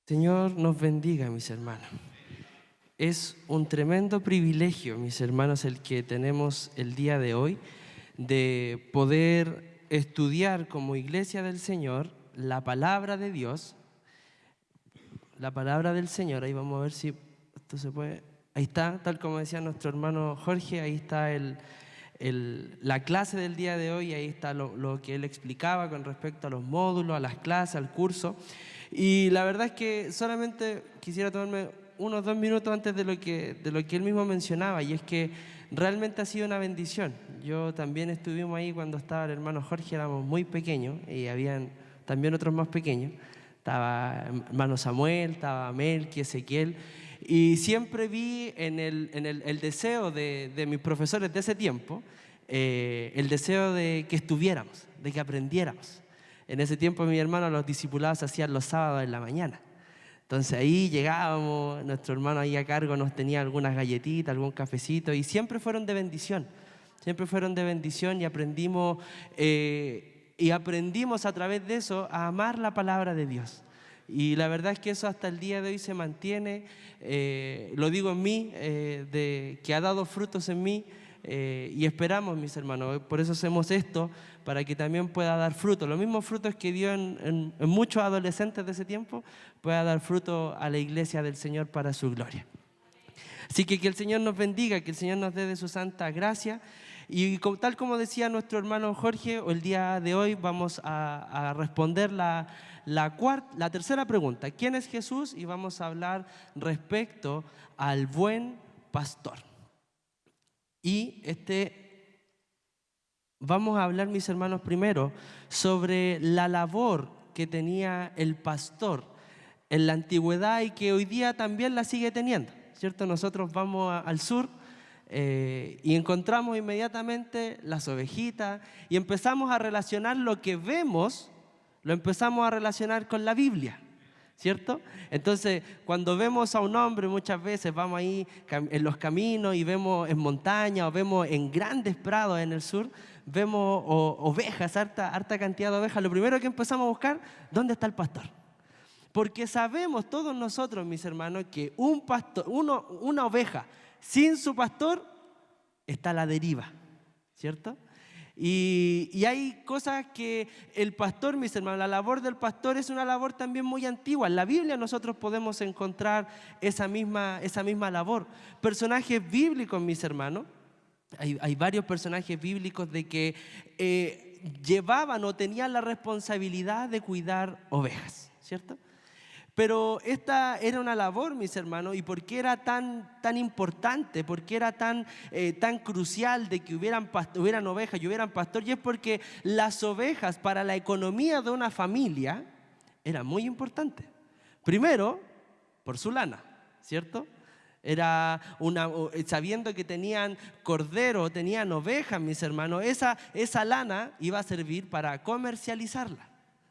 Señor nos bendiga, mis hermanos. Es un tremendo privilegio, mis hermanos, el que tenemos el día de hoy de poder estudiar como iglesia del Señor la palabra de Dios, la palabra del Señor. Ahí vamos a ver si esto se puede. Ahí está, tal como decía nuestro hermano Jorge, ahí está la clase del día de hoy, ahí está lo que él explicaba con respecto a los módulos, a las clases, al curso. Y la verdad es que solamente quisiera tomarme unos 2 minutos antes de lo que él mismo mencionaba, y es que realmente ha sido una bendición. Yo también estuvimos ahí cuando estaba el hermano Jorge, éramos muy pequeños, y habían también otros más pequeños. Estaba hermano Samuel, estaba Melqui, Ezequiel, y siempre vi en el deseo de mis profesores de ese tiempo, el deseo de que estuviéramos, de que aprendiéramos. En ese tiempo mi hermano, los discipulados se hacían los sábados en la mañana. Entonces ahí llegábamos, nuestro hermano ahí a cargo nos tenía algunas galletitas, algún cafecito, y siempre fueron de bendición. Siempre fueron de bendición y aprendimos a través de eso a amar la palabra de Dios. Y la verdad es que eso hasta el día de hoy se mantiene, lo digo en mí, que ha dado frutos en mí, y esperamos, mis hermanos, por eso hacemos esto, para que también pueda dar frutos. Los mismos frutos que dio en muchos adolescentes de ese tiempo, pueda dar fruto a la iglesia del Señor para su gloria. Así que el Señor nos bendiga, que el Señor nos dé de su santa gracia. Y tal como decía nuestro hermano Jorge, el día de hoy vamos a responder la tercera pregunta. ¿Quién es Jesús? Y vamos a hablar respecto al buen pastor. Y vamos a hablar, mis hermanos, primero sobre la labor que tenía el pastor en la antigüedad y que hoy día también la sigue teniendo, ¿cierto? Nosotros vamos al sur y encontramos inmediatamente las ovejitas y empezamos a relacionar lo que vemos, lo empezamos a relacionar con la Biblia, ¿cierto? Entonces, cuando vemos a un hombre, muchas veces vamos ahí en los caminos y vemos en montaña o vemos en grandes prados en el sur, vemos ovejas, harta cantidad de ovejas. Lo primero que empezamos a buscar, ¿dónde está el pastor? Porque sabemos todos nosotros, mis hermanos, que un pastor, una oveja sin su pastor está a la deriva, ¿cierto? Y hay cosas que el pastor, mis hermanos, la labor del pastor es una labor también muy antigua. En la Biblia nosotros podemos encontrar esa misma labor. Personajes bíblicos, mis hermanos, hay varios personajes bíblicos de que llevaban o tenían la responsabilidad de cuidar ovejas, ¿cierto? Pero esta era una labor, mis hermanos, y ¿por qué era tan importante? ¿Por qué era tan crucial de que hubieran ovejas y hubieran pastor? Y es porque las ovejas para la economía de una familia eran muy importantes. Primero, por su lana, ¿cierto? Sabiendo que tenían cordero, tenían ovejas, mis hermanos, esa lana iba a servir para comercializarla,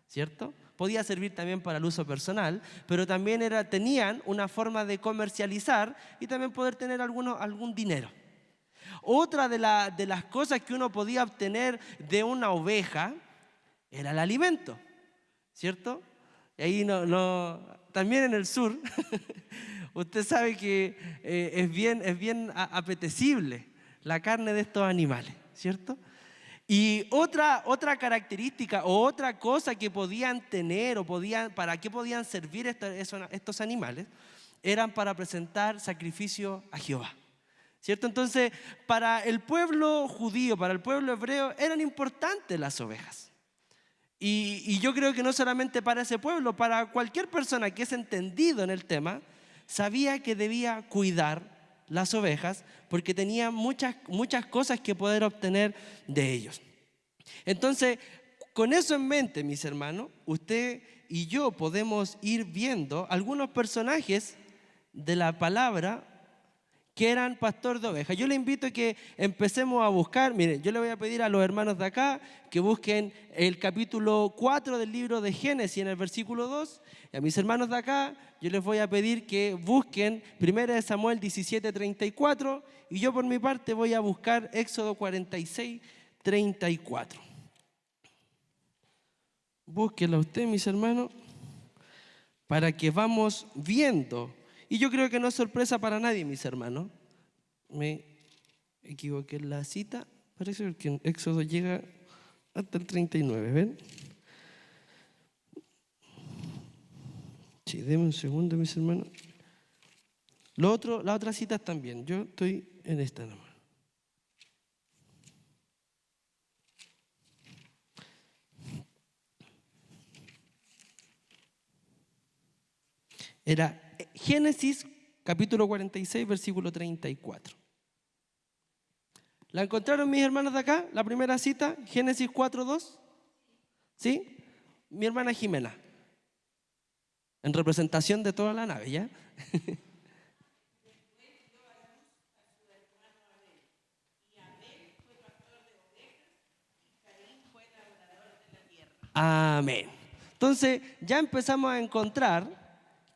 ¿cierto? Podía servir también para el uso personal, pero también tenían una forma de comercializar y también poder tener algún dinero. Otra de las cosas que uno podía obtener de una oveja era el alimento, ¿cierto? Y ahí también en el sur, usted sabe que es bien apetecible la carne de estos animales, ¿cierto? Y otra característica o otra cosa que podían tener para qué podían servir estos animales eran para presentar sacrificio a Jehová, ¿cierto? Entonces, para el pueblo judío, para el pueblo hebreo, eran importantes las ovejas. Y yo creo que no solamente para ese pueblo, para cualquier persona que es entendido en el tema, sabía que debía cuidar las ovejas porque tenía muchas cosas que poder obtener de ellos. Entonces, con eso en mente, mis hermanos, usted y yo podemos ir viendo algunos personajes de la palabra que eran pastor de ovejas. Yo le invito a que empecemos a buscar. Miren, yo le voy a pedir a los hermanos de acá que busquen el capítulo 4 del libro de Génesis en el versículo 2. Y a mis hermanos de acá yo les voy a pedir que busquen 1 Samuel 17:34, y yo por mi parte voy a buscar Éxodo 46:34. Búsquenla usted, mis hermanos. para que vamos viendo. Y yo creo que no es sorpresa para nadie, mis hermanos. Me equivoqué en la cita. Parece que en Éxodo llega hasta el 39, ¿ven? Sí, denme un segundo, mis hermanos. La otra cita también. Yo estoy en esta nomás. Era Génesis capítulo 46, versículo 34. ¿La encontraron mis hermanos de acá? La primera cita, Génesis 4:2. ¿Sí? Mi hermana Jimena. En representación de toda la nave, ¿ya? Amén. Entonces ya empezamos a encontrar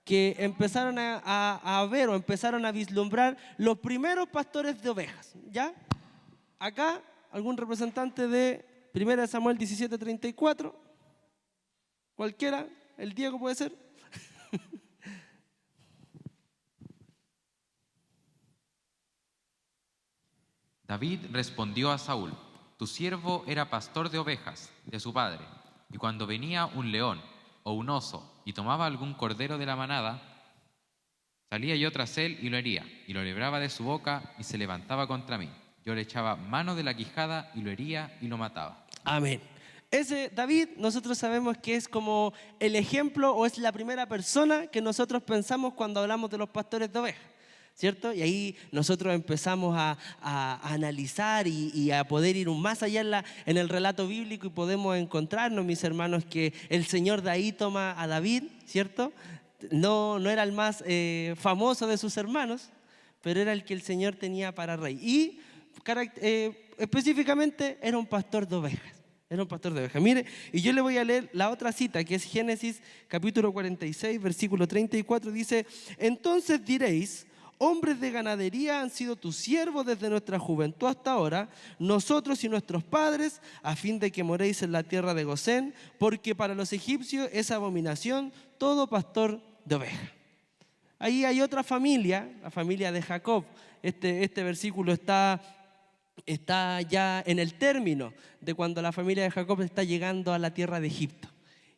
que empezaron a ver o empezaron a vislumbrar los primeros pastores de ovejas, ¿ya? Acá, algún representante de 1 Samuel 17:34, cualquiera, el Diego puede ser. David respondió a Saúl: tu siervo era pastor de ovejas de su padre, y cuando venía un león o un oso y tomaba algún cordero de la manada, salía yo tras él y lo hería, y lo libraba de su boca y se levantaba contra mí. Yo le echaba mano de la quijada y lo hería y lo mataba. Amén. Ese David, nosotros sabemos que es como el ejemplo o es la primera persona que nosotros pensamos cuando hablamos de los pastores de ovejas, ¿cierto? Y ahí nosotros empezamos a analizar y a poder ir más allá en el relato bíblico y podemos encontrarnos, mis hermanos, que el Señor de ahí toma a David, ¿cierto? No era el más famoso de sus hermanos, pero era el que el Señor tenía para rey. Y específicamente era un pastor de ovejas. Era un pastor de ovejas. Mire, y yo le voy a leer la otra cita, que es Génesis capítulo 46, versículo 34. Dice: entonces diréis, hombres de ganadería han sido tus siervos desde nuestra juventud hasta ahora, nosotros y nuestros padres, a fin de que moréis en la tierra de Gosén, porque para los egipcios es abominación todo pastor de ovejas. Ahí hay otra familia, la familia de Jacob. Este versículo está ya en el término de cuando la familia de Jacob está llegando a la tierra de Egipto.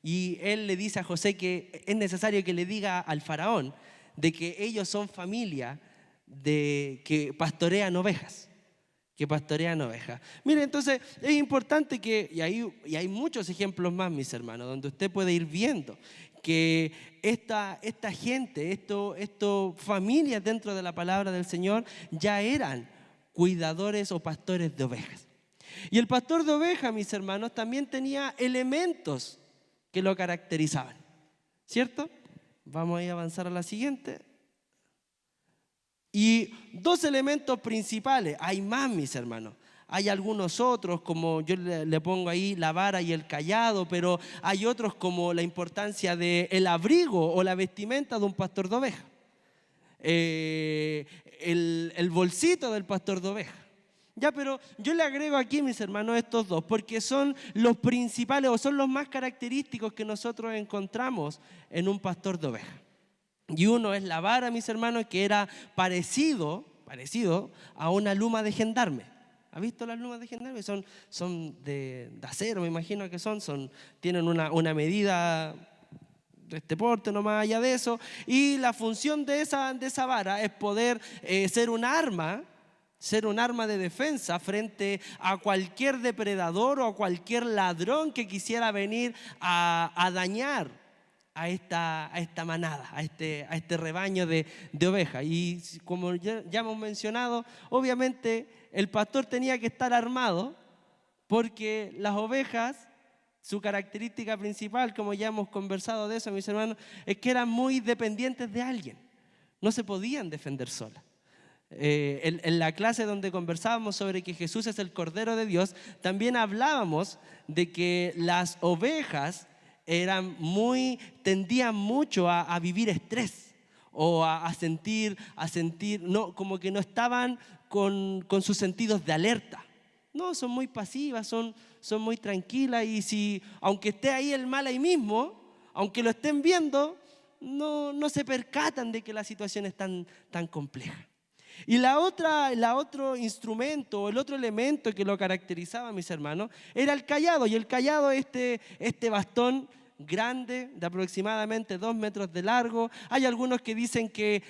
Y él le dice a José que es necesario que le diga al faraón de que ellos son familia que pastorean ovejas. Que pastorean ovejas. Mire, entonces es importante que, y hay muchos ejemplos más, mis hermanos, donde usted puede ir viendo que esta gente, estos familias dentro de la palabra del Señor ya eran cuidadores o pastores de ovejas. Y el pastor de ovejas, mis hermanos, también tenía elementos que lo caracterizaban, ¿cierto? Vamos a ir a avanzar a la siguiente. Y dos elementos principales, hay más, mis hermanos. Hay algunos otros, como yo le pongo ahí la vara y el cayado, pero hay otros como la importancia del abrigo o la vestimenta de un pastor de ovejas. El bolsito del pastor de ovejas. Ya, pero yo le agrego aquí, mis hermanos, estos dos, porque son los principales o son los más característicos que nosotros encontramos en un pastor de ovejas. Y uno es la vara, mis hermanos, que era parecido a una luma de gendarme. ¿Ha visto las lumas de gendarme? Son de acero, me imagino que tienen una medida de este porte, no más allá de eso. Y la función de esa vara es poder ser un arma de defensa frente a cualquier depredador o a cualquier ladrón que quisiera venir a dañar a esta manada, a este rebaño de ovejas. Y como ya hemos mencionado, obviamente el pastor tenía que estar armado porque las ovejas, su característica principal, como ya hemos conversado de eso, mis hermanos, es que eran muy dependientes de alguien. No se podían defender solas. En la clase donde conversábamos sobre que Jesús es el Cordero de Dios, también hablábamos de que las ovejas tendían mucho a vivir estrés o a sentir, no, como que no estaban con sus sentidos de alerta. No, son muy pasivas, son muy tranquilas, y aunque esté ahí el mal ahí mismo, aunque lo estén viendo, no se percatan de que la situación es tan compleja. Y el otro instrumento, el otro elemento que lo caracterizaba, mis hermanos, era el cayado. Y el cayado, este bastón grande, de aproximadamente 2 metros de largo. Hay algunos que dicen que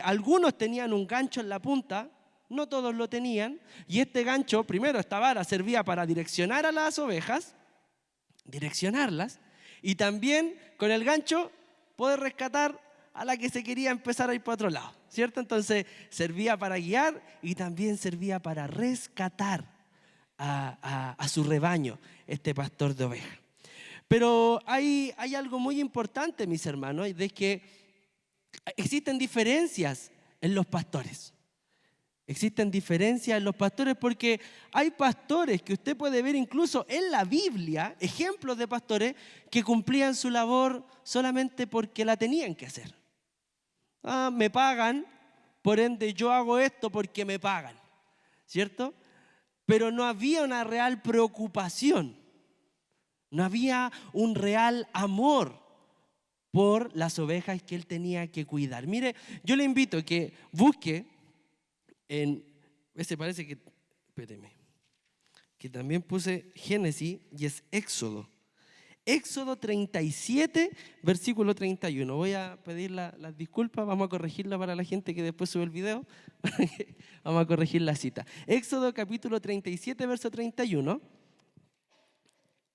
algunos tenían un gancho en la punta, no todos lo tenían. Y este gancho, primero, esta vara servía para direccionar a las ovejas, direccionarlas, y también con el gancho poder rescatar a la que se quería empezar a ir para otro lado, ¿cierto? Entonces servía para guiar y también servía para rescatar a su rebaño, este pastor de ovejas. Pero hay algo muy importante, mis hermanos, de que existen diferencias en los pastores. Existen diferencias en los pastores porque hay pastores que usted puede ver incluso en la Biblia, ejemplos de pastores que cumplían su labor solamente porque la tenían que hacer. Me pagan, por ende yo hago esto porque me pagan, ¿cierto? Pero no había una real preocupación, no había un real amor por las ovejas que él tenía que cuidar. Mire, yo le invito a que busque ese parece que, espéreme, que también puse Génesis y es Éxodo. Éxodo 37, versículo 31. Voy a pedir las disculpas, vamos a corregirla para la gente que después sube el video. Vamos a corregir la cita. Éxodo capítulo 37, verso 31.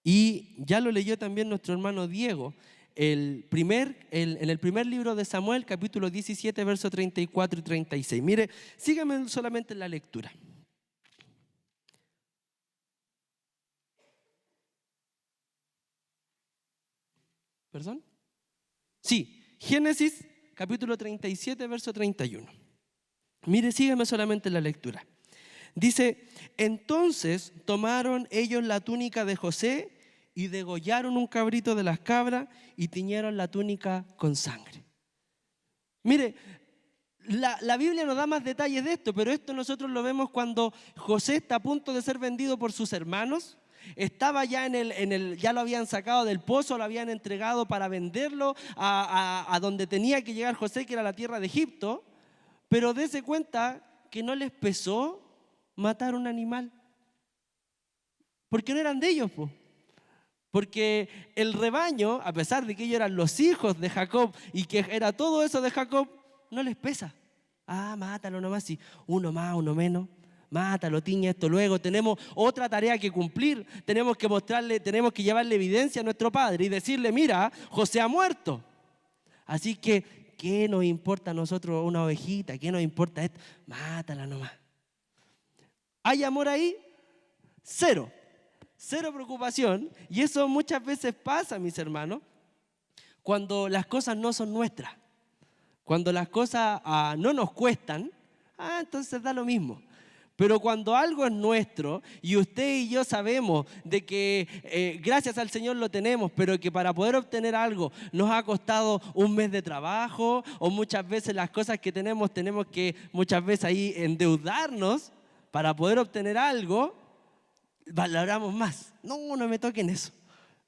Y ya lo leyó también nuestro hermano Diego. En el primer libro de Samuel, capítulo 17, verso 34 y 36. Mire, sígame solamente en la lectura. ¿Perdón? Sí, Génesis, capítulo 37, verso 31. Mire, sígame solamente en la lectura. Dice, entonces tomaron ellos la túnica de José y degollaron un cabrito de las cabras y tiñeron la túnica con sangre. Mire, la Biblia nos da más detalles de esto, pero esto nosotros lo vemos cuando José está a punto de ser vendido por sus hermanos. Estaba ya ya lo habían sacado del pozo, lo habían entregado para venderlo a donde tenía que llegar José, que era la tierra de Egipto. Pero dése cuenta que no les pesó matar un animal, porque no eran de ellos, po. Porque el rebaño, a pesar de que ellos eran los hijos de Jacob y que era todo eso de Jacob, no les pesa. Mátalo nomás, sí. Uno más, uno menos. Mátalo, tiñe esto. Luego tenemos otra tarea que cumplir. Tenemos que llevarle evidencia a nuestro padre y decirle, mira, José ha muerto. Así que, ¿qué nos importa a nosotros una ovejita? ¿Qué nos importa esto? Mátala nomás. ¿Hay amor ahí? Cero preocupación. Y eso muchas veces pasa, mis hermanos, cuando las cosas no son nuestras. Cuando las cosas no nos cuestan, entonces da lo mismo. Pero cuando algo es nuestro y usted y yo sabemos de que gracias al Señor lo tenemos, pero que para poder obtener algo nos ha costado un mes de trabajo, o muchas veces las cosas que tenemos que muchas veces ahí endeudarnos para poder obtener algo, valoramos más. No me toquen eso.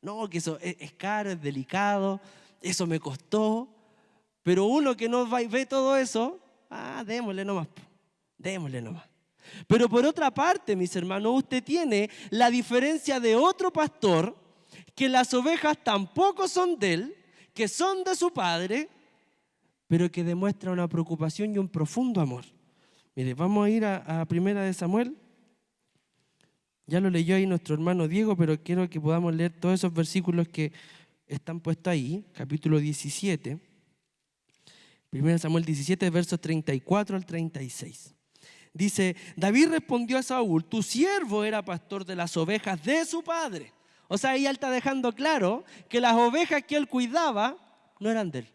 No, que eso es caro, es delicado, eso me costó. Pero uno que no ve todo eso, démosle nomás. Pero por otra parte, mis hermanos, usted tiene la diferencia de otro pastor, que las ovejas tampoco son de él, que son de su padre, pero que demuestra una preocupación y un profundo amor. Mire, vamos a ir a Primera de Samuel. Ya lo leyó ahí nuestro hermano Diego, pero quiero que podamos leer todos esos versículos que están puestos ahí, capítulo 17. 1 Samuel 17, versos 34 al 36. Dice, David respondió a Saúl, tu siervo era pastor de las ovejas de su padre. O sea, ella está dejando claro que las ovejas que él cuidaba no eran de él.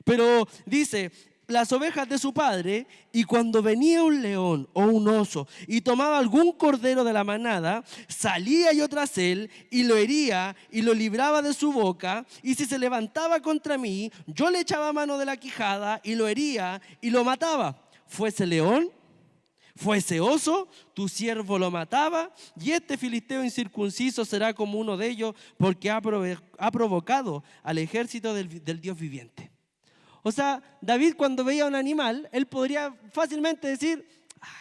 Pero dice, las ovejas de su padre, y cuando venía un león o un oso y tomaba algún cordero de la manada, salía yo tras él y lo hería y lo libraba de su boca, y si se levantaba contra mí, yo le echaba mano de la quijada y lo hería y lo mataba. Fuese león, fuese oso, tu siervo lo mataba, y este filisteo incircunciso será como uno de ellos, porque ha provocado al ejército del Dios viviente. O sea, David cuando veía un animal, él podría fácilmente decir,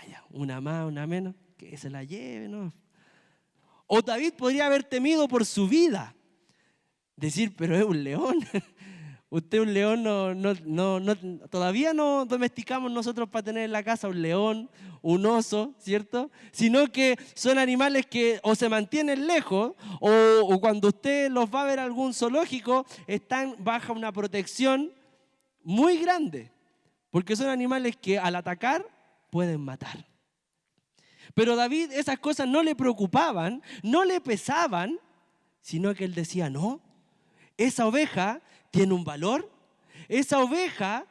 ya, una más, una menos, que se la lleve, ¿no? O David podría haber temido por su vida. Decir, pero es un león. Usted un león, todavía no domesticamos nosotros para tener en la casa un león, un oso, ¿cierto? Sino que son animales que o se mantienen lejos o cuando usted los va a ver a algún zoológico, están bajo una protección muy grande, porque son animales que al atacar pueden matar. Pero David esas cosas no le preocupaban, no le pesaban, sino que él decía, no, esa oveja tiene un valor, esa oveja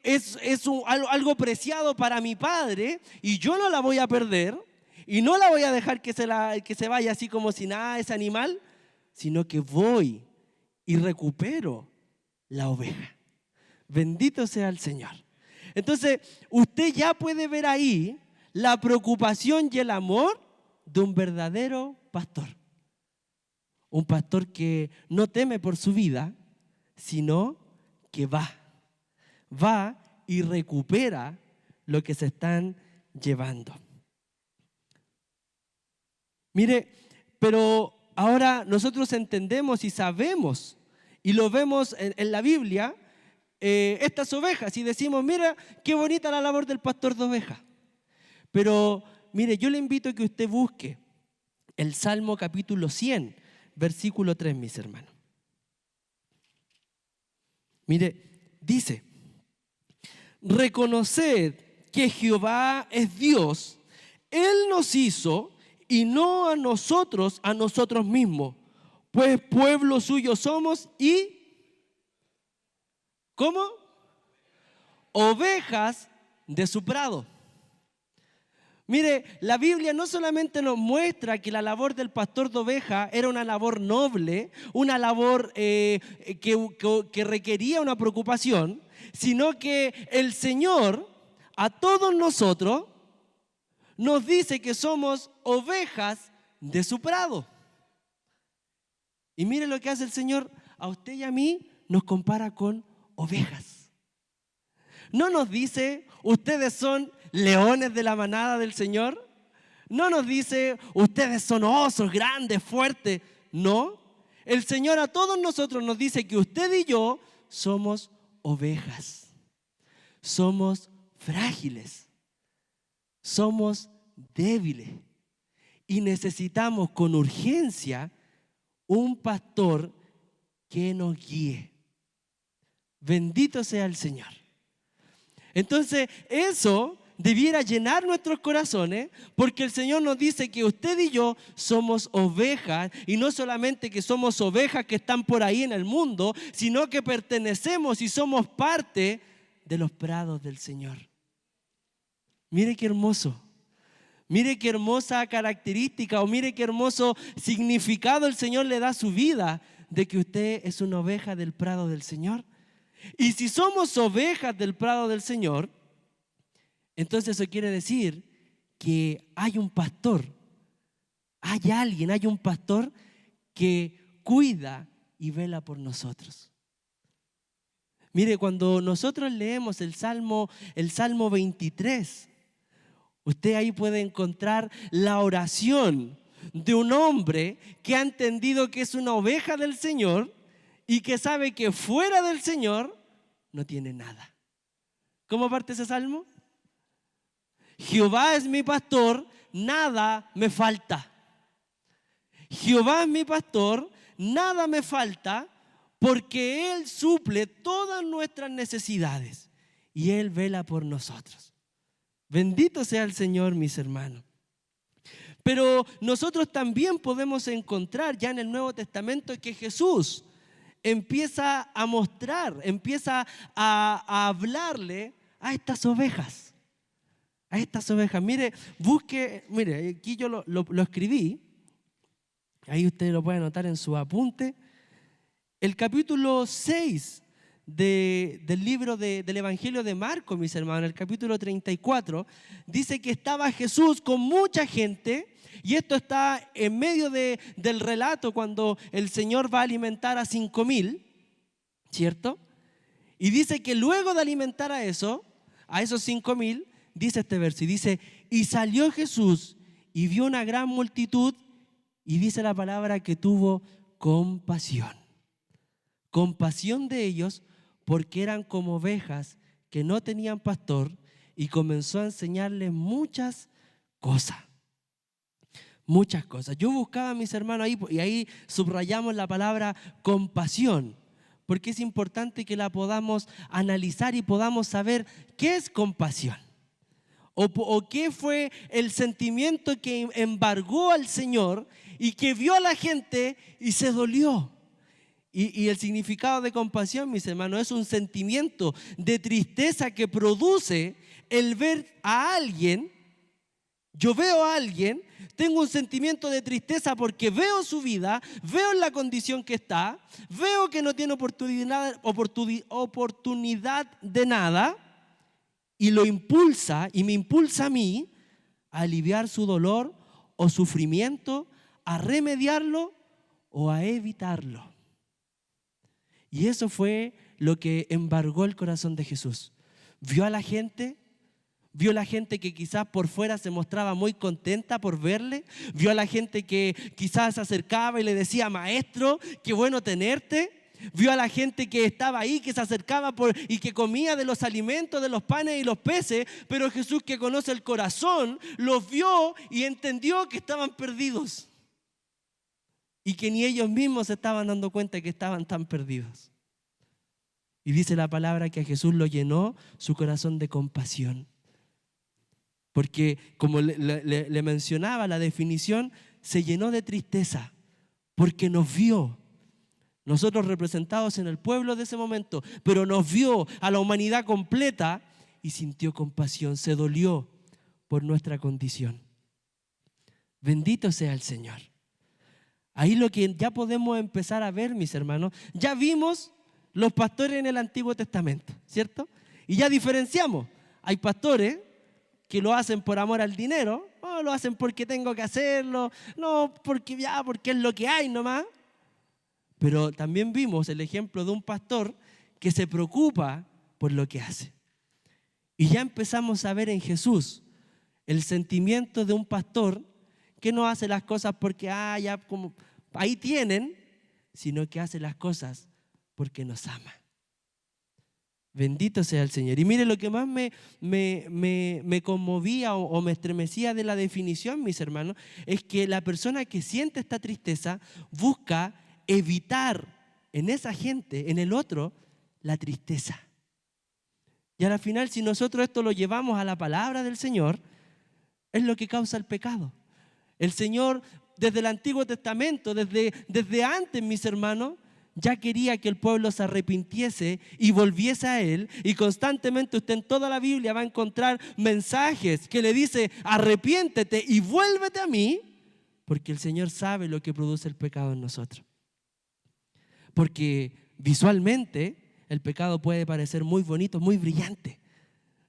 es algo preciado para mi padre y yo no la voy a perder y no la voy a dejar que se vaya así como si nada ese animal, sino que voy y recupero la oveja. Bendito sea el Señor. Entonces, usted ya puede ver ahí la preocupación y el amor de un verdadero pastor. Un pastor que no teme por su vida, sino que va y recupera lo que se están llevando. Mire, pero ahora nosotros entendemos y sabemos y lo vemos en la Biblia, estas ovejas y decimos, mira qué bonita la labor del pastor de ovejas. Pero mire, yo le invito a que usted busque el Salmo capítulo 100, versículo 3, mis hermanos. Mire, dice, reconoced que Jehová es Dios, Él nos hizo y no a nosotros mismos, pues pueblo suyo somos y, ¿cómo? Ovejas de su prado. Mire, la Biblia no solamente nos muestra que la labor del pastor de oveja era una labor noble, una labor que requería una preocupación, sino que el Señor a todos nosotros nos dice que somos ovejas de su prado. Y mire lo que hace el Señor, a usted y a mí nos compara con ovejas. No nos dice, ustedes son leones de la manada del Señor. No nos dice, ustedes son osos grandes, fuertes. No, el Señor a todos nosotros nos dice que usted y yo somos ovejas. Somos frágiles. Somos débiles. Y necesitamos con urgencia un pastor que nos guíe. Bendito sea el Señor. Entonces, eso debiera llenar nuestros corazones, porque el Señor nos dice que usted y yo somos ovejas, y no solamente que somos ovejas que están por ahí en el mundo, sino que pertenecemos y somos parte de los prados del Señor. Mire qué hermoso. Mire qué hermosa característica o mire qué hermoso significado el Señor le da a su vida de que usted es una oveja del prado del Señor. Y si somos ovejas del prado del Señor, entonces eso quiere decir que hay un pastor, hay un pastor que cuida y vela por nosotros. Mire, cuando nosotros leemos el Salmo 23, usted ahí puede encontrar la oración de un hombre que ha entendido que es una oveja del Señor y que sabe que fuera del Señor no tiene nada. ¿Cómo parte ese salmo? Jehová es mi pastor, nada me falta. Jehová es mi pastor, nada me falta, porque Él suple todas nuestras necesidades y Él vela por nosotros. Bendito sea el Señor, mis hermanos. Pero nosotros también podemos encontrar ya en el Nuevo Testamento que Jesús empieza a mostrar, empieza a hablarle a estas ovejas. A estas ovejas. Mire, mire, aquí yo lo escribí. Ahí usted lo puede anotar en su apunte. El capítulo 6 del libro del Evangelio de Marcos, mis hermanos, el capítulo 34, dice que estaba Jesús con mucha gente, y esto está en medio del relato cuando el Señor va a alimentar a 5,000, ¿cierto? Y dice que luego de alimentar a esos 5,000, dice este verso, y dice, y salió Jesús y vio una gran multitud, y dice la palabra que tuvo compasión. Compasión de ellos porque eran como ovejas que no tenían pastor, y comenzó a enseñarles muchas cosas. Muchas cosas. Yo buscaba a mis hermanos ahí, y ahí subrayamos la palabra compasión, porque es importante que la podamos analizar y podamos saber qué es compasión. O qué fue el sentimiento que embargó al Señor y que vio a la gente y se dolió. Y el significado de compasión, mis hermanos, es un sentimiento de tristeza que produce el ver a alguien. Yo veo a alguien, tengo un sentimiento de tristeza porque veo su vida, veo en la condición que está, veo que no tiene oportunidad de nada, y lo impulsa y me impulsa a mí a aliviar su dolor o sufrimiento, a remediarlo o a evitarlo. Y eso fue lo que embargó el corazón de Jesús. Vio la gente que quizás por fuera se mostraba muy contenta por verle, vio a la gente que quizás se acercaba y le decía, maestro, qué bueno tenerte. Vio a la gente que estaba ahí, que se acercaba y que comía de los alimentos, de los panes y los peces, pero Jesús, que conoce el corazón, los vio y entendió que estaban perdidos y que ni ellos mismos se estaban dando cuenta que estaban tan perdidos. Y dice la palabra que a Jesús lo llenó su corazón de compasión, porque como le mencionaba la definición, se llenó de tristeza porque nos vio. Nosotros representados en el pueblo de ese momento, pero nos vio a la humanidad completa y sintió compasión, se dolió por nuestra condición. Bendito sea el Señor. Ahí lo que ya podemos empezar a ver, mis hermanos, ya vimos los pastores en el Antiguo Testamento, ¿cierto? Y ya diferenciamos. Hay pastores que lo hacen por amor al dinero, no lo hacen porque tengo que hacerlo, no porque es lo que hay nomás. Pero también vimos el ejemplo de un pastor que se preocupa por lo que hace. Y ya empezamos a ver en Jesús el sentimiento de un pastor que no hace las cosas porque ya como ahí tienen, sino que hace las cosas porque nos ama. Bendito sea el Señor. Y mire, lo que más me conmovía o me estremecía de la definición, mis hermanos, es que la persona que siente esta tristeza busca evitar en esa gente, en el otro, la tristeza. Y al final, si nosotros esto lo llevamos a la palabra del Señor, es lo que causa el pecado. El Señor, desde el Antiguo Testamento, desde antes, mis hermanos, ya quería que el pueblo se arrepintiese y volviese a Él. Y constantemente usted en toda la Biblia va a encontrar mensajes que le dice, arrepiéntete y vuélvete a mí, porque el Señor sabe lo que produce el pecado en nosotros. Porque visualmente el pecado puede parecer muy bonito, muy brillante,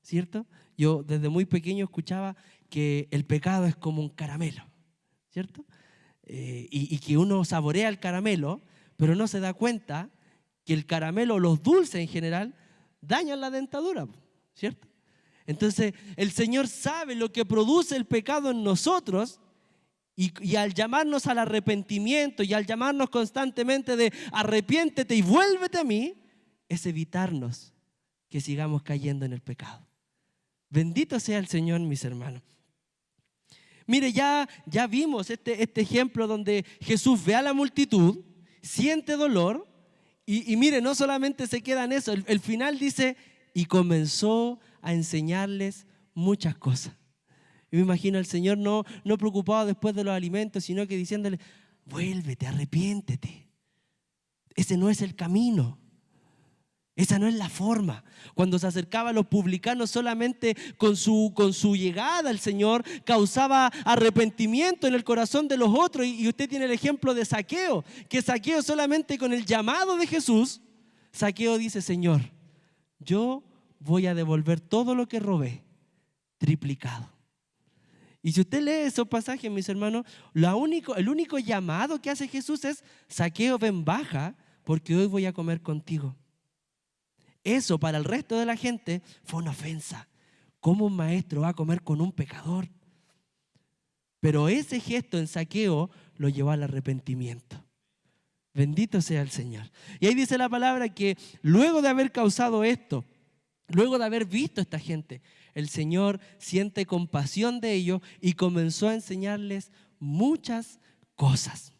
¿cierto? Yo desde muy pequeño escuchaba que el pecado es como un caramelo, ¿cierto? Y que uno saborea el caramelo, pero no se da cuenta que el caramelo, los dulces en general, dañan la dentadura, ¿cierto? Entonces el Señor sabe lo que produce el pecado en nosotros. Y al llamarnos al arrepentimiento y al llamarnos constantemente de arrepiéntete y vuélvete a mí, es evitarnos que sigamos cayendo en el pecado. Bendito sea el Señor, mis hermanos. Mire, ya vimos este ejemplo donde Jesús ve a la multitud, siente dolor y mire, no solamente se queda en eso, el final dice, y comenzó a enseñarles muchas cosas. Yo me imagino al Señor no preocupado después de los alimentos, sino que diciéndole, vuélvete, arrepiéntete. Ese no es el camino. Esa no es la forma. Cuando se acercaba a los publicanos, solamente con su llegada al Señor causaba arrepentimiento en el corazón de los otros. Y usted tiene el ejemplo de Zaqueo, que Zaqueo solamente con el llamado de Jesús, Zaqueo dice, Señor, yo voy a devolver todo lo que robé, triplicado. Y si usted lee esos pasajes, mis hermanos, el único llamado que hace Jesús es, Zaqueo, ven, baja, porque hoy voy a comer contigo. eso para el resto de la gente fue una ofensa. ¿Cómo un maestro va a comer con un pecador? Pero ese gesto en Zaqueo lo llevó al arrepentimiento. Bendito sea el Señor. Y ahí dice la palabra que luego de haber causado esto, luego de haber visto a esta gente, el Señor siente compasión de ellos y comenzó a enseñarles muchas cosas.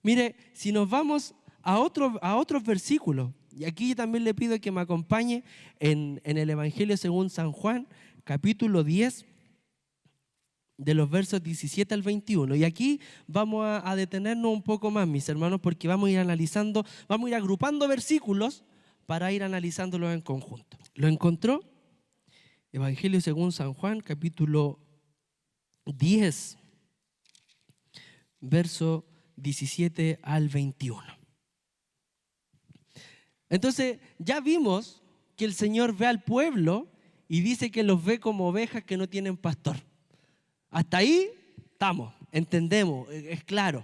Mire, si nos vamos a otros versículos, y aquí yo también le pido que me acompañe en el Evangelio según San Juan, capítulo 10, de los versos 17 al 21. Y aquí vamos a detenernos un poco más, mis hermanos, porque vamos a ir analizando, vamos a ir agrupando versículos para ir analizándolos en conjunto. ¿Lo encontró? Evangelio según San Juan, capítulo 10, verso 17 al 21. Entonces, ya vimos que el Señor ve al pueblo y dice que los ve como ovejas que no tienen pastor. Hasta ahí estamos, entendemos, es claro.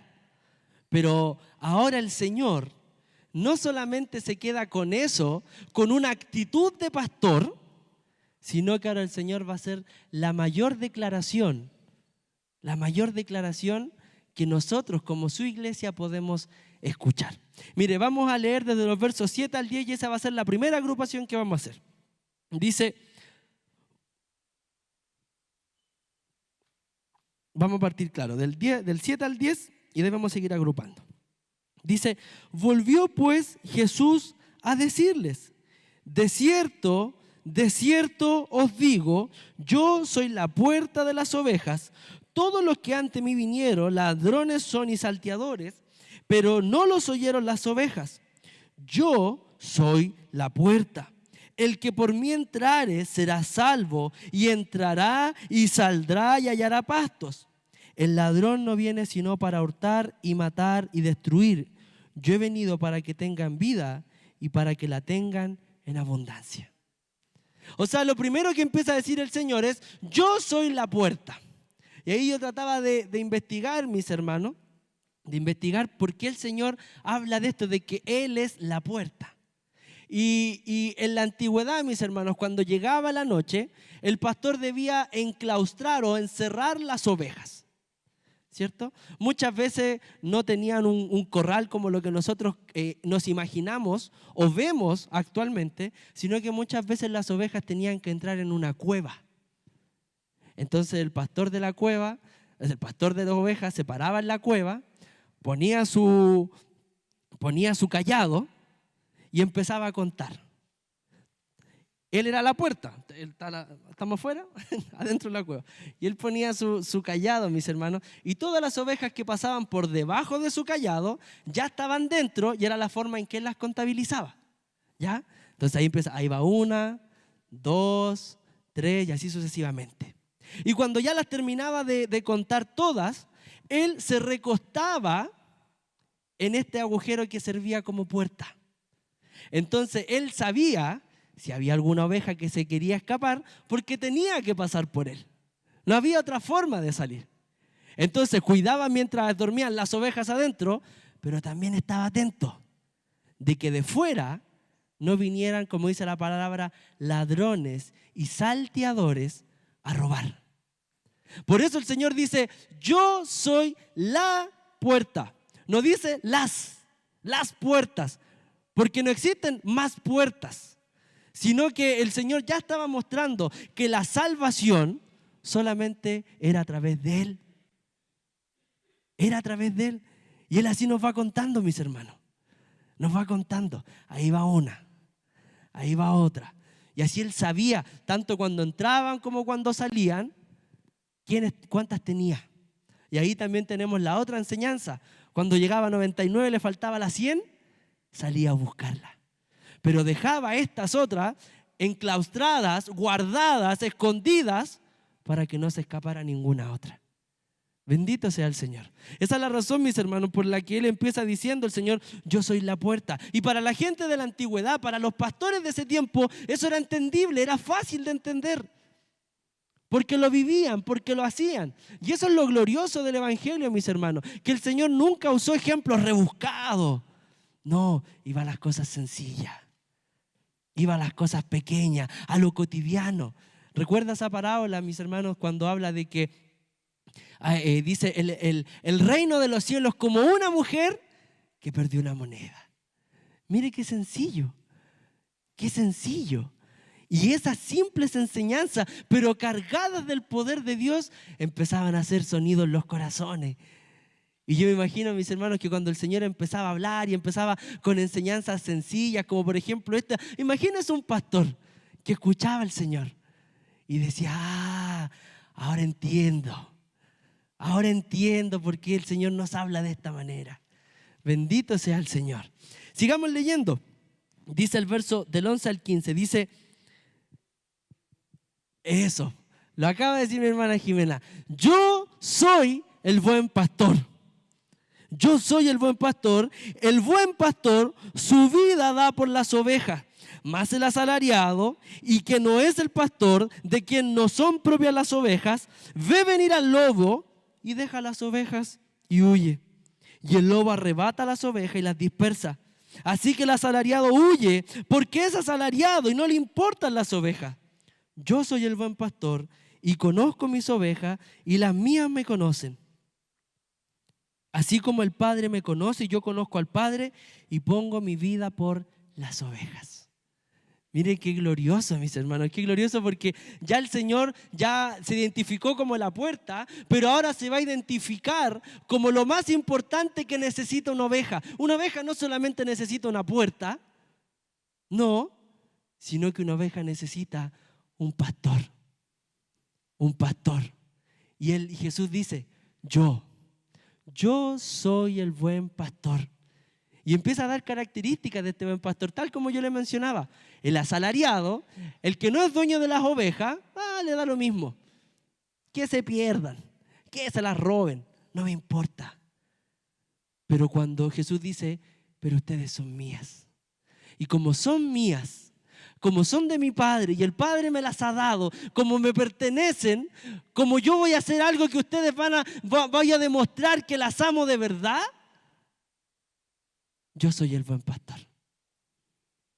Pero ahora el Señor no solamente se queda con eso, con una actitud de pastor, sino que ahora el Señor va a hacer la mayor declaración que nosotros como su iglesia podemos escuchar. Mire, vamos a leer desde los versos 7 al 10 y esa va a ser la primera agrupación que vamos a hacer. Dice, vamos a partir, claro, del 7 al 10 y debemos seguir agrupando. Dice, volvió pues Jesús a decirles, de cierto os digo, yo soy la puerta de las ovejas. Todos los que ante mí vinieron, ladrones son y salteadores, pero no los oyeron las ovejas. Yo soy la puerta. El que por mí entrare será salvo, y entrará y saldrá y hallará pastos. El ladrón no viene sino para hurtar y matar y destruir. Yo he venido para que tengan vida y para que la tengan en abundancia. O sea, lo primero que empieza a decir el Señor es, yo soy la puerta. Y ahí yo trataba de investigar, mis hermanos, de investigar por qué el Señor habla de esto, de que Él es la puerta. Y en la antigüedad, mis hermanos, cuando llegaba la noche, el pastor debía enclaustrar o encerrar las ovejas, ¿cierto? Muchas veces no tenían un corral como lo que nosotros nos imaginamos o vemos actualmente, sino que muchas veces las ovejas tenían que entrar en una cueva. Entonces el pastor de la cueva, el pastor de las ovejas se paraba en la cueva, ponía su cayado y empezaba a contar. Él era la puerta, estamos afuera, adentro de la cueva. Y él ponía su cayado, mis hermanos, y todas las ovejas que pasaban por debajo de su cayado ya estaban dentro y era la forma en que él las contabilizaba. ¿Ya? Entonces ahí va 1, 2, 3 y así sucesivamente. Y cuando ya las terminaba de contar todas, él se recostaba en este agujero que servía como puerta. Entonces él sabía si había alguna oveja que se quería escapar porque tenía que pasar por él. No había otra forma de salir. Entonces cuidaba mientras dormían las ovejas adentro, pero también estaba atento de que de fuera no vinieran, como dice la palabra, ladrones y salteadores a robar. Por eso el Señor dice, yo soy la puerta. No dice las puertas, porque no existen más puertas, sino que el Señor ya estaba mostrando que la salvación solamente era a través de Él. Era a través de Él. Y Él así nos va contando, mis hermanos. Nos va contando. Ahí va una, ahí va otra. Y así Él sabía, tanto cuando entraban como cuando salían, cuántas tenía. Y ahí también tenemos la otra enseñanza. Cuando llegaba a 99, le faltaba la 100, salía a buscarla. Pero dejaba estas otras enclaustradas, guardadas, escondidas, para que no se escapara ninguna otra. Bendito sea el Señor. Esa es la razón, mis hermanos, por la que Él empieza diciendo el Señor, yo soy la puerta. Y para la gente de la antigüedad, para los pastores de ese tiempo, eso era entendible, era fácil de entender. Porque lo vivían, porque lo hacían. Y eso es lo glorioso del Evangelio, mis hermanos, que el Señor nunca usó ejemplos rebuscados. No, iba a las cosas sencillas. Iba a las cosas pequeñas, a lo cotidiano. ¿Recuerda esa parábola, mis hermanos, cuando habla de que dice el reino de los cielos como una mujer que perdió una moneda? Mire qué sencillo, qué sencillo. Y esas simples enseñanzas, pero cargadas del poder de Dios, empezaban a hacer sonido en los corazones. Y yo me imagino, mis hermanos, que cuando el Señor empezaba a hablar y empezaba con enseñanzas sencillas, como por ejemplo esta, imagínense un pastor que escuchaba al Señor y decía, ahora entiendo por qué el Señor nos habla de esta manera. Bendito sea el Señor. Sigamos leyendo. Dice el verso del 11 al 15, dice, eso, lo acaba de decir mi hermana Jimena, yo soy el buen pastor. Yo soy el buen pastor su vida da por las ovejas, mas el asalariado, y que no es el pastor, de quien no son propias las ovejas, ve venir al lobo y deja las ovejas y huye. Y el lobo arrebata las ovejas y las dispersa. Así que el asalariado huye porque es asalariado y no le importan las ovejas. Yo soy el buen pastor y conozco mis ovejas y las mías me conocen. Así como el Padre me conoce y yo conozco al Padre y pongo mi vida por las ovejas. Mire qué glorioso, mis hermanos, qué glorioso, porque ya el Señor ya se identificó como la puerta, pero ahora se va a identificar como lo más importante que necesita una oveja. Una oveja no solamente necesita una puerta, no, sino que una oveja necesita un pastor. Un pastor. Y Jesús dice, yo soy el buen pastor. Y empieza a dar características de este buen pastor, tal como yo le mencionaba. El asalariado, el que no es dueño de las ovejas, le da lo mismo. Que se pierdan, que se las roben, no me importa. Pero cuando Jesús dice, pero ustedes son mías. Y como son mías, como son de mi Padre y el Padre me las ha dado, como me pertenecen, como yo voy a hacer algo que ustedes voy a demostrar que las amo de verdad, yo soy el buen pastor.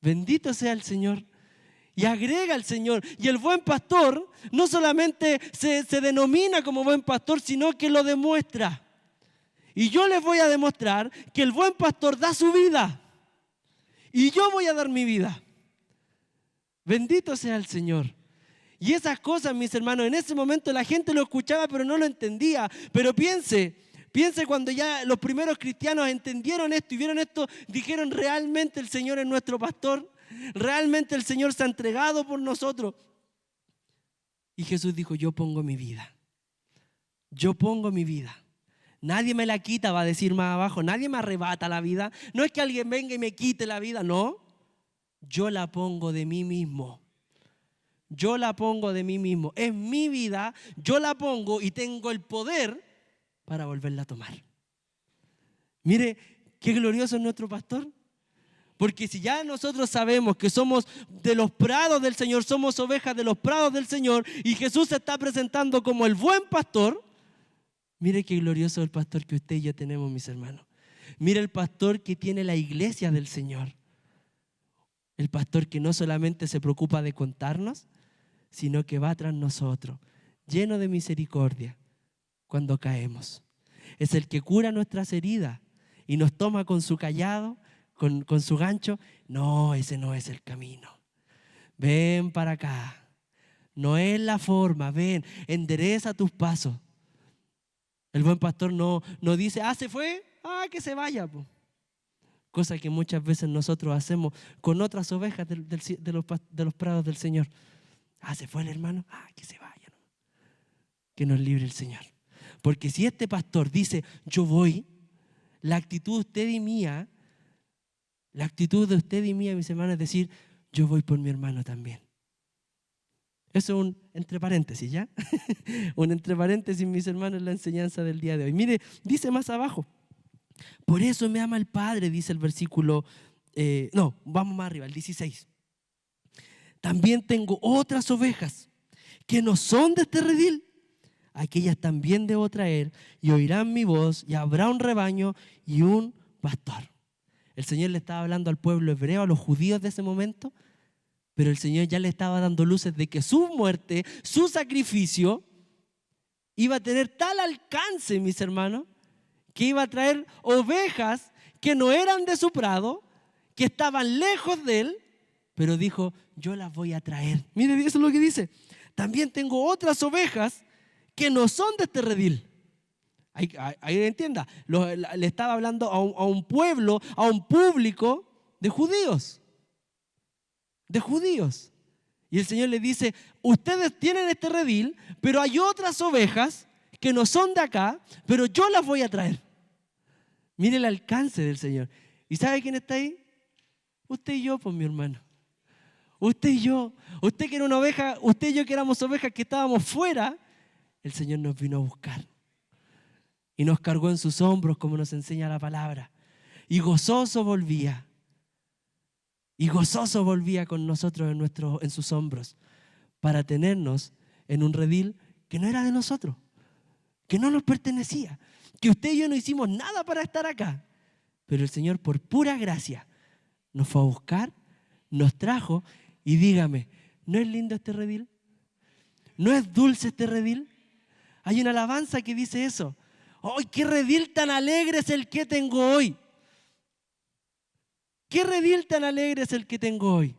Bendito sea el Señor. Y agrega el Señor. Y el buen pastor no solamente se denomina como buen pastor, sino que lo demuestra. Y yo les voy a demostrar que el buen pastor da su vida. Y yo voy a dar mi vida. Bendito sea el Señor. Y esas cosas, mis hermanos, en ese momento la gente lo escuchaba pero no lo entendía. Pero piense cuando ya los primeros cristianos entendieron esto y vieron esto, dijeron, realmente el Señor es nuestro pastor, realmente el Señor se ha entregado por nosotros. Y Jesús dijo, yo pongo mi vida. Nadie me la quita, va a decir más abajo, nadie me arrebata la vida. No es que alguien venga y me quite la vida, no. Yo la pongo de mí mismo. Es mi vida, yo la pongo y tengo el poder para volverla a tomar. Mire, qué glorioso es nuestro pastor. Porque si ya nosotros sabemos que somos de los prados del Señor, somos ovejas de los prados del Señor, y Jesús se está presentando como el buen pastor, mire qué glorioso es el pastor que usted y yo tenemos, mis hermanos. Mire el pastor que tiene la iglesia del Señor. El pastor que no solamente se preocupa de contarnos, sino que va tras nosotros, lleno de misericordia cuando caemos. Es el que cura nuestras heridas y nos toma con su cayado, con su gancho. No, ese no es el camino. Ven para acá. No es la forma. Ven, endereza tus pasos. El buen pastor no dice, se fue, que se vaya. Cosa que muchas veces nosotros hacemos con otras ovejas de los prados del Señor. Se fue el hermano, que se vaya. Que nos libre el Señor. Porque si este pastor dice, yo voy, la actitud de usted y mía, mis hermanos, es decir, yo voy por mi hermano también. Eso es un entre paréntesis, ¿ya? Un entre paréntesis, mis hermanos, en la enseñanza del día de hoy. Mire, dice más abajo, por eso me ama el Padre, dice el versículo, vamos más arriba, el 16. También tengo otras ovejas que no son de este redil. Aquellas también debo traer y oirán mi voz y habrá un rebaño y un pastor. El Señor le estaba hablando al pueblo hebreo, a los judíos de ese momento, Pero el Señor ya le estaba dando luces de que su muerte, su sacrificio, iba a tener tal alcance, mis hermanos, que iba a traer ovejas que no eran de su prado, que estaban lejos de él, pero dijo, yo las voy a traer. Mire, eso es lo que dice. También tengo otras ovejas que no son de este redil. Ahí entienda, le estaba hablando a un pueblo, a un público de judíos. De judíos. Y el Señor le dice, ustedes tienen este redil, pero hay otras ovejas que no son de acá, pero yo las voy a traer. Mire el alcance del Señor. ¿Y sabe quién está ahí? Usted y yo, pues mi hermano. Usted y yo. Usted que era una oveja, usted y yo que éramos ovejas que estábamos fuera, el Señor nos vino a buscar. Y nos cargó en sus hombros, como nos enseña la palabra. Y gozoso volvía. Y gozoso volvía con nosotros en sus hombros para tenernos en un redil que no era de nosotros, que no nos pertenecía, que usted y yo no hicimos nada para estar acá. Pero el Señor, por pura gracia, nos fue a buscar, nos trajo y dígame, ¿no es lindo este redil? ¿No es dulce este redil? Hay una alabanza que dice eso. ¡Ay, qué redil tan alegre es el que tengo hoy! ¿Qué redil tan alegre es el que tengo hoy?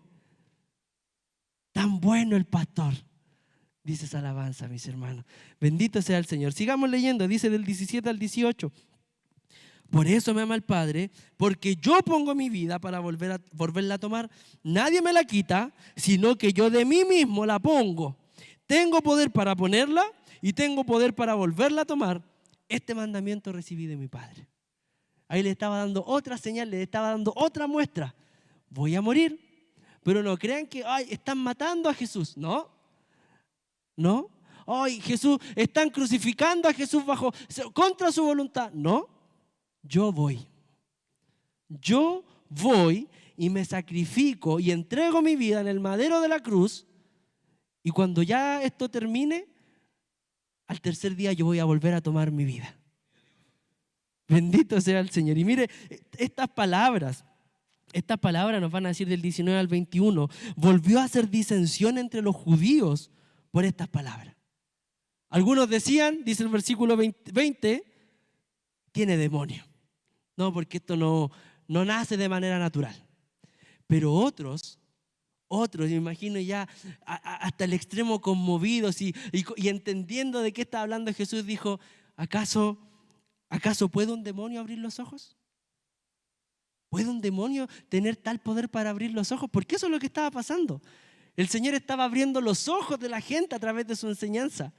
Tan bueno el pastor. Dice esa alabanza, mis hermanos. Bendito sea el Señor. Sigamos leyendo, dice del 17 al 18. Por eso me ama el Padre, porque yo pongo mi vida para volverla a tomar. Nadie me la quita, sino que yo de mí mismo la pongo. Tengo poder para ponerla y tengo poder para volverla a tomar. Este mandamiento recibí de mi Padre. Ahí le estaba dando otra señal, le estaba dando otra muestra. Voy a morir, pero no crean que están matando a Jesús. No. Jesús, están crucificando a Jesús contra su voluntad. No, yo voy y me sacrifico y entrego mi vida en el madero de la cruz. Y cuando ya esto termine, al tercer día yo voy a volver a tomar mi vida. Bendito sea el Señor. Y mire, estas palabras nos van a decir del 19 al 21. Volvió a hacer disensión entre los judíos por estas palabras. Algunos decían, dice el versículo 20, tiene demonio. No, porque esto no nace de manera natural. Pero otros, me imagino ya hasta el extremo conmovidos y entendiendo de qué está hablando Jesús, dijo, ¿acaso puede un demonio abrir los ojos? ¿Puede un demonio tener tal poder para abrir los ojos? Porque eso es lo que estaba pasando. El Señor estaba abriendo los ojos de la gente a través de su enseñanza.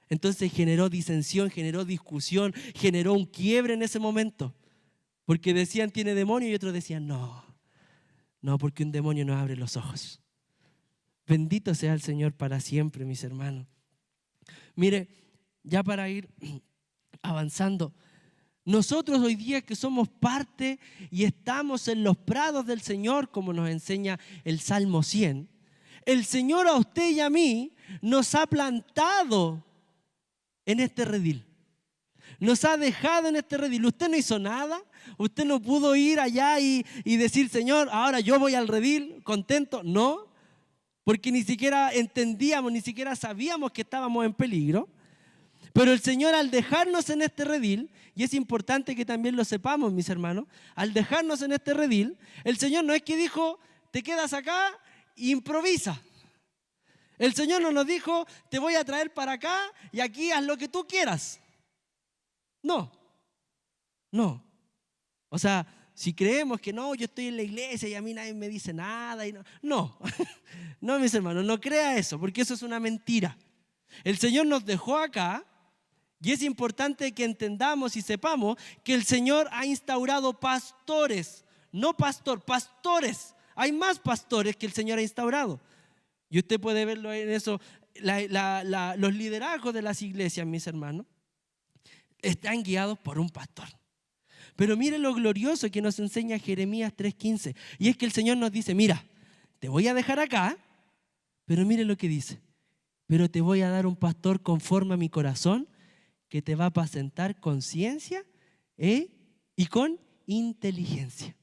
Entonces generó disensión, generó discusión, generó un quiebre en ese momento. Porque decían tiene demonio y otros decían no, porque un demonio no abre los ojos. Bendito sea el Señor para siempre, mis hermanos. Mire, ya para ir avanzando, nosotros hoy día que somos parte y estamos en los prados del Señor, como nos enseña el Salmo 100, el Señor a usted y a mí nos ha plantado en este redil. Nos ha dejado en este redil. Usted no hizo nada. Usted no pudo ir allá y decir, Señor, ahora yo voy al redil contento. No, porque ni siquiera entendíamos, ni siquiera sabíamos que estábamos en peligro. Pero el Señor, al dejarnos en este redil, y es importante que también lo sepamos, mis hermanos, al dejarnos en este redil, el Señor no es que dijo, te quedas acá e improvisa. El Señor no nos dijo, te voy a traer para acá y aquí haz lo que tú quieras. No. O sea, si creemos que no, yo estoy en la iglesia y a mí nadie me dice nada. No, mis hermanos, no crea eso, porque eso es una mentira. El Señor nos dejó acá y es importante que entendamos y sepamos que el Señor ha instaurado pastores, pastores. Hay más pastores que el Señor ha instaurado. Y usted puede verlo en eso, los liderazgos de las iglesias, mis hermanos, están guiados por un pastor. Pero mire lo glorioso que nos enseña Jeremías 3:15. Y es que el Señor nos dice, mira, te voy a dejar acá, pero mire lo que dice. Pero te voy a dar un pastor conforme a mi corazón, que te va a apacentar con ciencia y con inteligencia.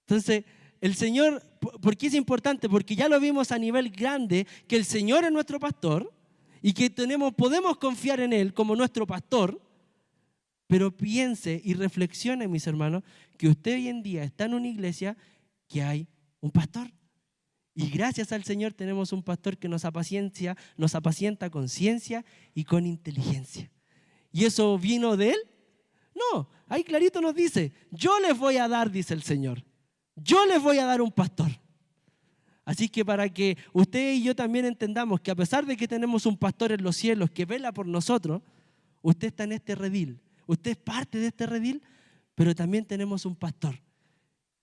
Entonces, el Señor, ¿por qué es importante? Porque ya lo vimos a nivel grande, que el Señor es nuestro pastor y que podemos confiar en Él como nuestro pastor, pero piense y reflexione, mis hermanos, que usted hoy en día está en una iglesia que hay un pastor. Y gracias al Señor tenemos un pastor que nos apacienta con ciencia y con inteligencia. ¿Y eso vino de Él? No, ahí clarito nos dice, yo les voy a dar, dice el Señor, yo les voy a dar un pastor. Así que para que usted y yo también entendamos que a pesar de que tenemos un pastor en los cielos que vela por nosotros, usted está en este redil, usted es parte de este redil, pero también tenemos un pastor.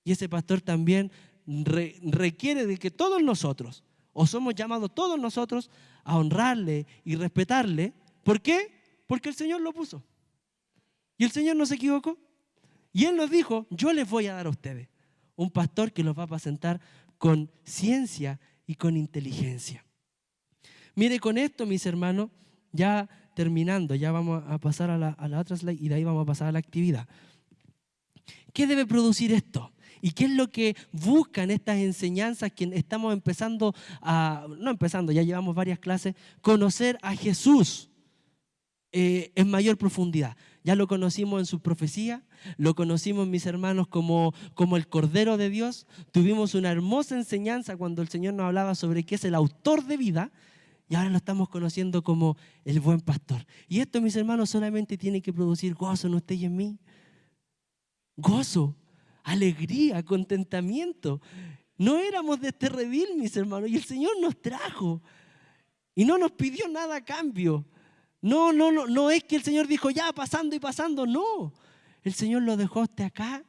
Y ese pastor también requiere de que todos nosotros, o somos llamados todos nosotros, a honrarle y respetarle. ¿Por qué? Porque el Señor lo puso. Y el Señor no se equivocó. Y Él nos dijo, yo les voy a dar a ustedes un pastor que los va a apacentar con ciencia y con inteligencia. Mire, con esto, mis hermanos, ya terminando, ya vamos a pasar a la otra slide y de ahí vamos a pasar a la actividad. ¿Qué debe producir esto? ¿Y qué es lo que buscan estas enseñanzas que estamos ya llevamos varias clases, conocer a Jesús en mayor profundidad? Ya lo conocimos en su profecía, lo conocimos, mis hermanos, como el Cordero de Dios. Tuvimos una hermosa enseñanza cuando el Señor nos hablaba sobre qué es el autor de vida, y ahora lo estamos conociendo como el buen pastor. Y esto, mis hermanos, solamente tiene que producir gozo en usted y en mí. Gozo, alegría, contentamiento. No éramos de este redil, mis hermanos, y el Señor nos trajo y no nos pidió nada a cambio. No es que el Señor dijo ya pasando y pasando, no. El Señor lo dejó hasta acá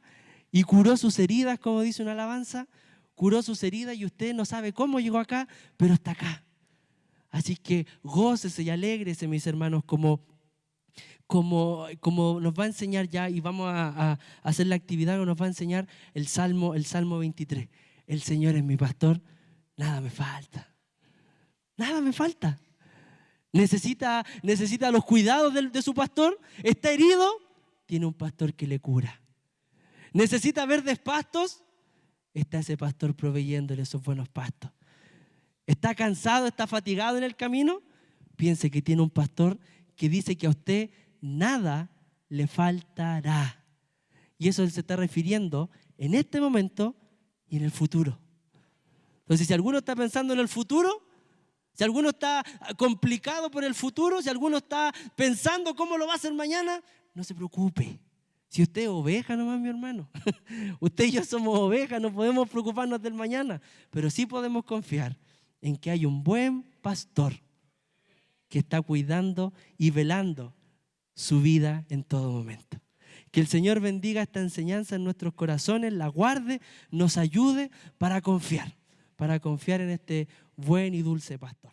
y curó sus heridas, como dice una alabanza, curó sus heridas y usted no sabe cómo llegó acá, pero está acá. Así que gócese y alégrese, mis hermanos, como nos va a enseñar ya, y vamos a hacer la actividad que nos va a enseñar el Salmo 23. El Señor es mi pastor, nada me falta. Nada me falta. Necesita los cuidados de su pastor. Está herido, tiene un pastor que le cura. Necesita verdes pastos, está ese pastor proveyéndole esos buenos pastos. Está cansado, está fatigado en el camino, piense que tiene un pastor que dice que a usted nada le faltará. Y eso él se está refiriendo en este momento y en el futuro. Entonces, si alguno está pensando en el futuro, si alguno está complicado por el futuro, si alguno está pensando cómo lo va a hacer mañana, no se preocupe. Si usted es oveja nomás, mi hermano. Usted y yo somos ovejas, no podemos preocuparnos del mañana, pero sí podemos confiar en que hay un buen pastor que está cuidando y velando su vida en todo momento. Que el Señor bendiga esta enseñanza en nuestros corazones, la guarde, nos ayude para confiar en este buen y dulce pastor.